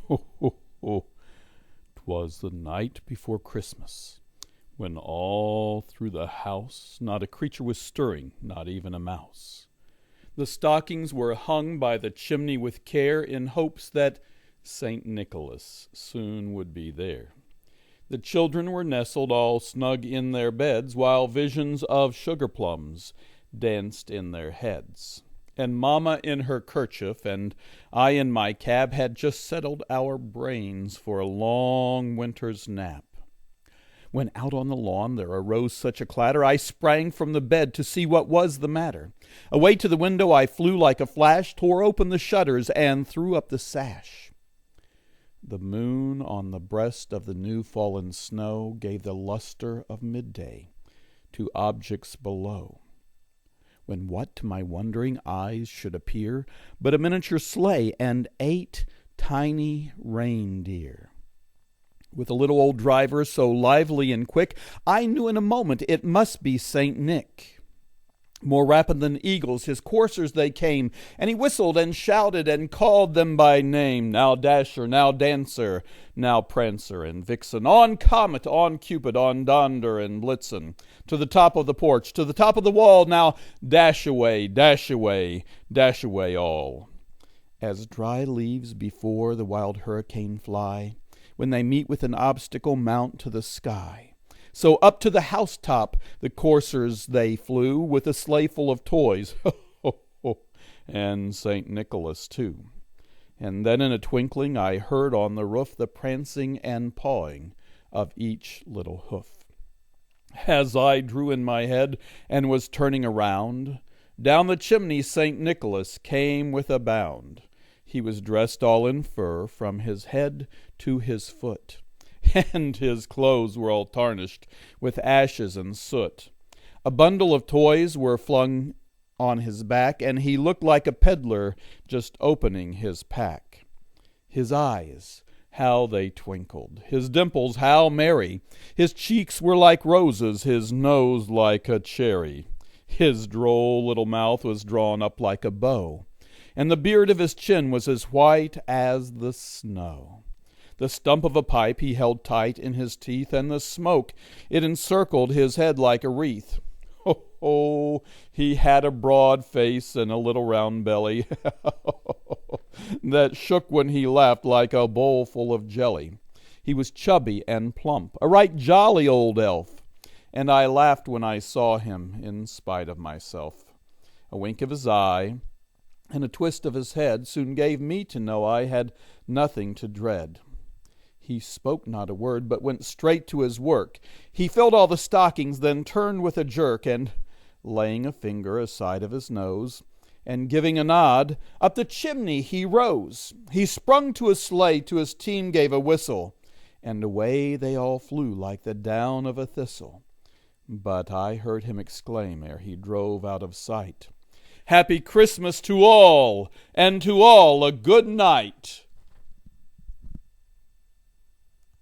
Ho, ho, ho. 'Twas the night before Christmas, when all through the house not a creature was stirring, not even a mouse. The stockings were hung by the chimney with care, in hopes that St. Nicholas soon would be there. The children were nestled all snug in their beds, while visions of sugar plums danced in their heads. And Mamma in her kerchief, and I in my cab, had just settled our brains for a long winter's nap, when out on the lawn there arose such a clatter, I sprang from the bed to see what was the matter. Away to the window I flew like a flash, tore open the shutters, and threw up the sash. The moon on the breast of the new-fallen snow gave the luster of midday to objects below, when what to my wondering eyes should appear but a miniature sleigh and 8 tiny reindeer. With a little old driver so lively and quick, I knew in a moment it must be St. Nick. More rapid than eagles, his coursers they came, and he whistled and shouted and called them by name. Now Dasher, now Dancer, now Prancer and Vixen, on Comet, on Cupid, on Donder and Blitzen, to the top of the porch, to the top of the wall, now dash away, dash away, dash away all. As dry leaves before the wild hurricane fly, when they meet with an obstacle, mount to the sky, so up to the housetop the coursers they flew, with a sleigh full of toys, and St. Nicholas too. And then in a twinkling I heard on the roof the prancing and pawing of each little hoof. As I drew in my head and was turning around, down the chimney St. Nicholas came with a bound. He was dressed all in fur from his head to his foot, and his clothes were all tarnished with ashes and soot. A bundle of toys were flung on his back, and he looked like a peddler just opening his pack. His eyes, how they twinkled, his dimples how merry, his cheeks were like roses, his nose like a cherry, his droll little mouth was drawn up like a bow, and the beard of his chin was as white as the snow. The stump of a pipe he held tight in his teeth, and the smoke, it encircled his head like a wreath. Oh, he had a broad face and a little round belly that shook when he laughed like a bowl full of jelly. He was chubby and plump, a right jolly old elf, and I laughed when I saw him in spite of myself. A wink of his eye and a twist of his head soon gave me to know I had nothing to dread. He spoke not a word, but went straight to his work. He filled all the stockings, then turned with a jerk, and, laying a finger aside of his nose, and giving a nod, up the chimney he rose. He sprung to his sleigh, to his team gave a whistle, and away they all flew like the down of a thistle. But I heard him exclaim ere he drove out of sight, "Happy Christmas to all, and to all a good night."